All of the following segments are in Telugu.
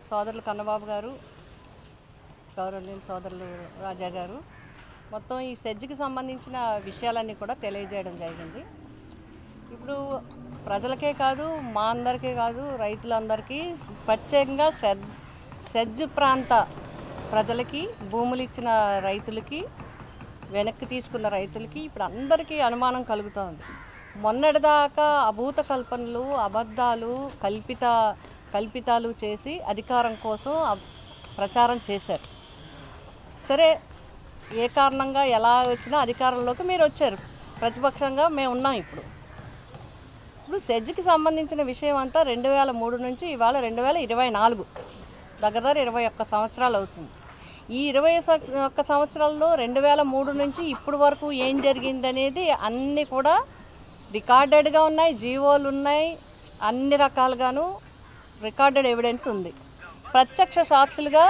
సోదరులు కన్నబాబు గారు, గౌరవనీయులు సోదరులు రాజా గారు మొత్తం ఈ సెజ్కి సంబంధించిన విషయాలన్నీ కూడా తెలియజేయడం జరిగింది. ఇప్పుడు ప్రజలకే కాదు, మా అందరికీ కాదు, రైతులందరికీ ప్రత్యేకంగా సెజ్ ప్రాంత ప్రజలకి, భూములు ఇచ్చిన రైతులకి, వెనక్కి తీసుకున్న రైతులకి ఇప్పుడు అందరికీ అనుమానం కలుగుతోంది. మొన్నటిదాకా అభూత కల్పనలు, అబద్ధాలు, కల్పితాలు చేసి అధికారం కోసం ప్రచారం చేశారు. సరే, ఏ కారణంగా ఎలా వచ్చినా అధికారంలోకి మీరు వచ్చారు, ప్రతిపక్షంగా మేము ఉన్నాం. ఇప్పుడు సెజ్కి సంబంధించిన విషయం అంతా 2003 నుంచి ఇవాళ 2024 దగ్గర 21 సంవత్సరాలు అవుతుంది. ఈ 21 సంవత్సరాల్లో 2003 నుంచి ఇప్పుడు వరకు ఏం జరిగిందనేది అన్నీ కూడా రికార్డెడ్గా ఉన్నాయి, జీవోలు ఉన్నాయి, అన్ని రకాలుగాను రికార్డెడ్ ఎవిడెన్స్ ఉంది. ప్రత్యక్ష సాక్షులుగా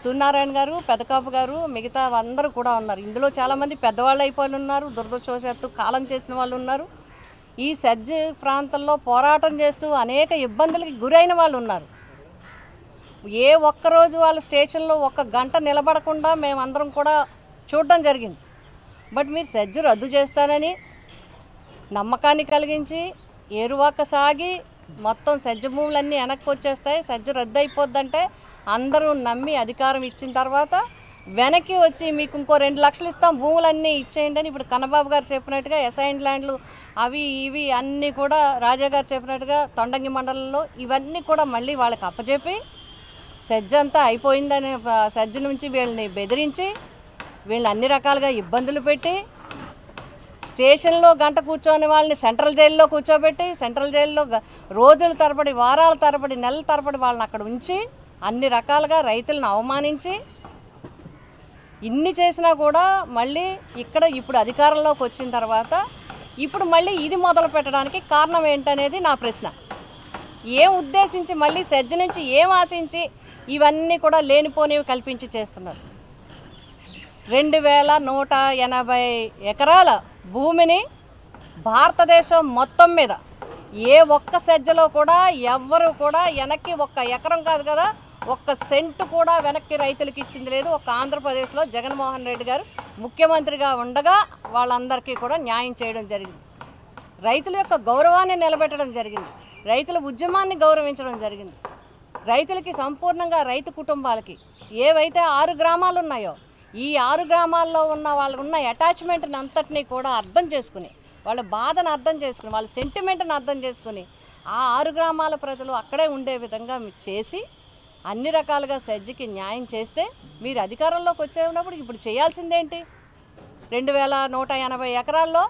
సూర్యనారాయణ గారు, పెదకాపు గారు, మిగతా అందరూ కూడా ఉన్నారు. ఇందులో చాలామంది పెద్దవాళ్ళు అయిపోయి ఉన్నారు, దురదృష్టవశాత్తు కాలం చేసిన వాళ్ళు ఉన్నారు. ఈ సెజ్ ప్రాంతంలో పోరాటం చేస్తూ అనేక ఇబ్బందులకి గురైన వాళ్ళు ఉన్నారు. ఏ ఒక్కరోజు వాళ్ళ స్టేషన్లో 1 గంట నిలబడకుండా మేమందరం కూడా చూడడం జరిగింది. బట్ మీరు సెజ్ రద్దు చేస్తానని నమ్మకాన్ని కలిగించి ఏరువాక సాగి మొత్తం సెజ్ భూములన్నీ వెనక్కి వచ్చేస్తాయి, సెజ్ రద్దు అయిపోద్దంటే అందరూ నమ్మి అధికారం ఇచ్చిన తర్వాత వెనక్కి వచ్చి మీకు ఇంకో 2 లక్షలు ఇస్తాం, భూములన్నీ ఇచ్చేయండి అని ఇప్పుడు కన్నబాబు గారు చెప్పినట్టుగా అసైన్డ్ ల్యాండ్లు అవి ఇవి అన్నీ కూడా రాజా గారు చెప్పినట్టుగా తొండంగి మండలంలో ఇవన్నీ కూడా మళ్ళీ వాళ్ళకి అప్పచెప్పి సెజ్ అంతా అయిపోయిందని సెజ్ నుంచి వీళ్ళని బెదిరించి వీళ్ళని అన్ని రకాలుగా ఇబ్బందులు పెట్టి స్టేషన్లో గంట కూర్చొని వాళ్ళని సెంట్రల్ జైల్లో కూర్చోబెట్టి సెంట్రల్ జైల్లో రోజుల తరబడి, వారాల తరబడి, నెలల తరబడి వాళ్ళని అక్కడ ఉంచి అన్ని రకాలుగా రైతులను అవమానించి ఇన్ని చేసినా కూడా మళ్ళీ ఇప్పుడు అధికారంలోకి వచ్చిన తర్వాత ఇప్పుడు మళ్ళీ ఇది మొదలు పెట్టడానికి కారణం ఏంటనేది నా ప్రశ్న. ఏం ఉద్దేశించి మళ్ళీ సెజ్ నుంచి ఏం ఆశించి ఇవన్నీ కూడా లేనిపోనివి కల్పించి చేస్తున్నారు? 2180 ఎకరాల భూమిని భారతదేశం మొత్తం మీద ఏ ఒక్క సెజ్లో కూడా ఎవ్వరు కూడా వెనక్కి 1 ఎకరం కాదు కదా, 1 సెంటు కూడా వెనక్కి రైతులకు ఇచ్చింది లేదు. ఒక ఆంధ్రప్రదేశ్లో జగన్మోహన్ రెడ్డి గారు ముఖ్యమంత్రిగా ఉండగా వాళ్ళందరికీ కూడా న్యాయం చేయడం జరిగింది. రైతుల యొక్క గౌరవాన్ని నిలబెట్టడం జరిగింది. రైతుల ఉద్యమాన్ని గౌరవించడం జరిగింది. రైతులకి సంపూర్ణంగా, రైతు కుటుంబాలకి ఏవైతే 6 గ్రామాలు ఉన్నాయో ఈ 6 గ్రామాల్లో ఉన్న వాళ్ళకు ఉన్న అటాచ్మెంట్ని అంతటినీ కూడా అర్థం చేసుకుని, వాళ్ళ బాధను అర్థం చేసుకుని, వాళ్ళ సెంటిమెంట్ని అర్థం చేసుకుని ఆ 6 గ్రామాల ప్రజలు అక్కడే ఉండే విధంగా చేసి అన్ని రకాలుగా సెజ్కి న్యాయం చేస్తే మీరు అధికారంలోకి వచ్చేటప్పుడు ఇప్పుడు చేయాల్సిందేంటి? 2180 ఎకరాల్లో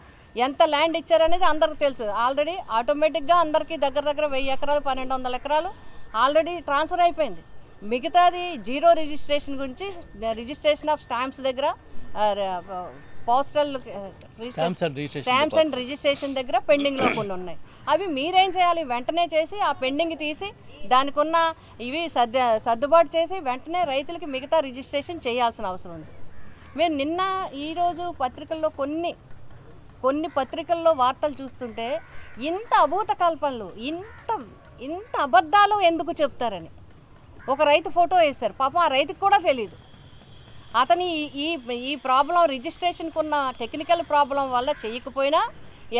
ఎంత ల్యాండ్ ఇచ్చారనేది అందరికీ తెలుసు. ఆల్రెడీ ఆటోమేటిక్గా అందరికీ దగ్గర 1000 ఎకరాలు, 1200 ఎకరాలు ఆల్రెడీ ట్రాన్స్ఫర్ అయిపోయింది. మిగతాది జీరో రిజిస్ట్రేషన్ గురించి, రిజిస్ట్రేషన్ ఆఫ్ స్టాంప్స్ దగ్గర, పోస్టల్ స్టాంప్స్ అండ్ రిజిస్ట్రేషన్ దగ్గర పెండింగ్లో కొన్ని ఉన్నాయి. అవి మీరేం చేయాలి? వెంటనే చేసి ఆ పెండింగ్ తీసి దానికి ఉన్న ఇవి సర్దుబాటు చేసి వెంటనే రైతులకి మిగతా రిజిస్ట్రేషన్ చేయాల్సిన అవసరం ఉంది. మేము నిన్న ఈరోజు పత్రికల్లో కొన్ని పత్రికల్లో వార్తలు చూస్తుంటే ఇంత అభూత కల్పనలు, ఇంత అబద్ధాలు ఎందుకు చెప్తారని ఒక రైతు ఫోటో వేశారు. పాపం ఆ రైతుకు కూడా తెలియదు. అతని ఈ ప్రాబ్లం, రిజిస్ట్రేషన్కి ఉన్న టెక్నికల్ ప్రాబ్లం వల్ల చేయకపోయినా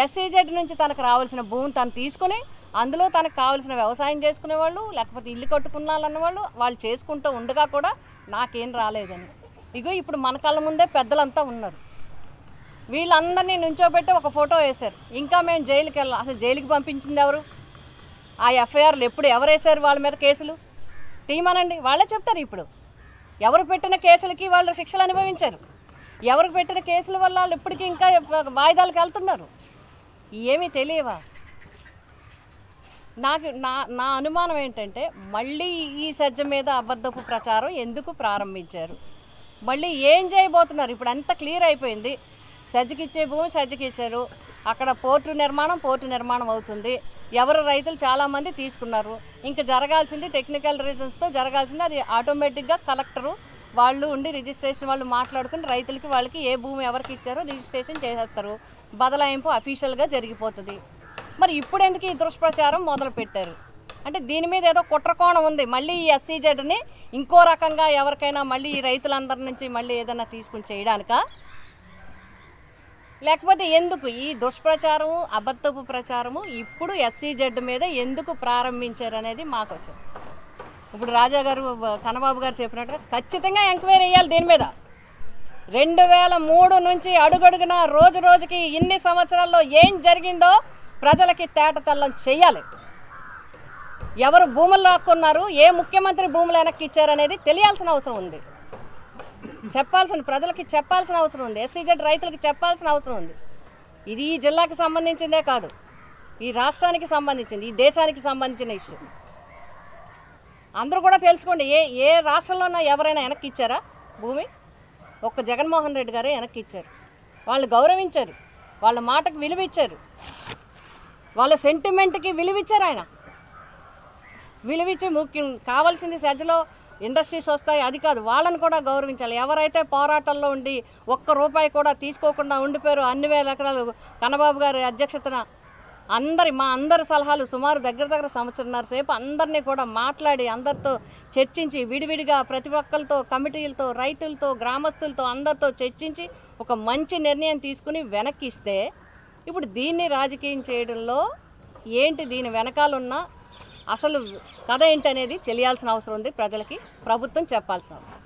ఎస్ఈజెడ్ నుంచి తనకు రావాల్సిన భూమిని తను తీసుకుని అందులో తనకు కావాల్సిన వ్యవసాయం చేసుకునే వాళ్ళు, లేకపోతే ఇల్లు కట్టుకున్నాలన్న వాళ్ళు చేసుకుంటూ ఉండగా కూడా నాకేం రాలేదని. ఇగో ఇప్పుడు మన కళ్ళ ముందే పెద్దలంతా ఉన్నారు. వీళ్ళందరినీ నుంచోబెట్టి ఒక ఫోటో వేశారు. ఇంకా మేము జైలుకి వెళ్ళాలి. అసలు జైలుకి పంపించింది ఎవరు? ఆ ఎఫ్ఐఆర్లు ఎవరు వేశారు వాళ్ళ మీద కేసులు? తీయమనండి, వాళ్ళే చెప్తారు. ఇప్పుడు ఎవరు పెట్టిన కేసులకి వాళ్ళు శిక్షలు అనుభవించారు. ఎవరికి పెట్టిన కేసుల వల్ల వాళ్ళు ఇప్పటికీ ఇంకా వాయిదాలకు వెళ్తున్నారు. ఏమీ తెలియవా? నా అనుమానం ఏంటంటే మళ్ళీ ఈ సెజ్ మీద అబద్ధపు ప్రచారం ఎందుకు ప్రారంభించారు? మళ్ళీ ఏం చేయబోతున్నారు? ఇప్పుడు అంతా క్లియర్ అయిపోయింది. సెజ్కి ఇచ్చే భూమి సెజ్కి ఇచ్చారు. అక్కడ పోర్టు నిర్మాణం అవుతుంది. ఎవరు రైతులు చాలామంది తీసుకున్నారు. ఇంకా జరగాల్సింది టెక్నికల్ రీజన్స్తో జరగాల్సింది అది ఆటోమేటిక్గా కలెక్టరు వాళ్ళు ఉండి రిజిస్ట్రేషన్ వాళ్ళు మాట్లాడుకుని రైతులకి వాళ్ళకి ఏ భూమి ఎవరికి ఇచ్చారో రిజిస్ట్రేషన్ చేసేస్తారు. బదలాయింపు అఫీషియల్గా జరిగిపోతుంది. మరి ఇప్పుడు ఎందుకు ఈ దుష్ప్రచారం మొదలు పెట్టారు అంటే దీని మీద ఏదో కుట్రకోణం ఉంది. మళ్ళీ ఈ ఎస్సీజెడ్ని ఇంకో రకంగా ఎవరికైనా మళ్ళీ ఈ రైతులందరి నుంచి మళ్ళీ ఏదైనా తీసుకుని చేయడానికా, లేకపోతే ఎందుకు ఈ దుష్ప్రచారము అబద్ధపు ప్రచారము ఇప్పుడు ఎస్సీజెడ్ మీద ఎందుకు ప్రారంభించారు అనేది మాకు వచ్చింది. ఇప్పుడు రాజా గారు కన్నబాబు గారు చెప్పినట్టుగా ఖచ్చితంగా ఎంక్వైరీ చేయాలి దీని మీద. 2003 నుంచి అడుగడుగున రోజు రోజుకి ఇన్ని సంవత్సరాల్లో ఏం జరిగిందో ప్రజలకి తేటతెల్లం చెయ్యాలి. ఎవరు భూములు లాక్కున్నారు, ఏ ముఖ్యమంత్రి భూములు వెనక్కి ఇచ్చారనేది తెలియాల్సిన అవసరం ఉంది. ప్రజలకి చెప్పాల్సిన అవసరం ఉంది. ఎస్సీజెడ్ రైతులకి చెప్పాల్సిన అవసరం ఉంది. ఇది ఈ జిల్లాకి సంబంధించిందే కాదు, ఈ రాష్ట్రానికి సంబంధించింది, ఈ దేశానికి సంబంధించిన ఇష్యూ. అందరూ కూడా తెలుసుకోండి. ఏ రాష్ట్రంలోనైనా ఎవరైనా వెనక్కి ఇచ్చారా భూమి? ఒక్క జగన్మోహన్ రెడ్డి గారే వెనక్కి ఇచ్చారు. వాళ్ళు గౌరవించారు, వాళ్ళ మాటకు విలువ ఇచ్చారు, వాళ్ళ సెంటిమెంట్కి విలువ ఇచ్చారు. ఆయన విలువిచ్చి ముఖ్యం కావాల్సింది సెజ్లో ఇండస్ట్రీస్ వస్తాయి అది కాదు, వాళ్ళని కూడా గౌరవించాలి. ఎవరైతే పోరాటంలో ఉండి ఒక్క రూపాయి కూడా తీసుకోకుండా ఉండిపోయారు అన్ని వేల ఎకరాలు కన్నబాబు గారి అధ్యక్షతన మా అందరి సలహాలు సుమారు దగ్గర సంవత్సరన్నర సేపు అందరినీ కూడా మాట్లాడి అందరితో చర్చించి విడివిడిగా ప్రతి ఒక్కరితో కమిటీలతో రైతులతో గ్రామస్తులతో అందరితో చర్చించి ఒక మంచి నిర్ణయం తీసుకుని వెనక్కి ఇస్తే ఇప్పుడు దీన్ని రాజకీయం చేయడంలో ఏంటి, దీని వెనకాలన్న అసలు కథ ఏంటనేది తెలియాల్సిన అవసరం ఉంది. ప్రజలకి ప్రభుత్వం చెప్పాల్సిన అవసరం.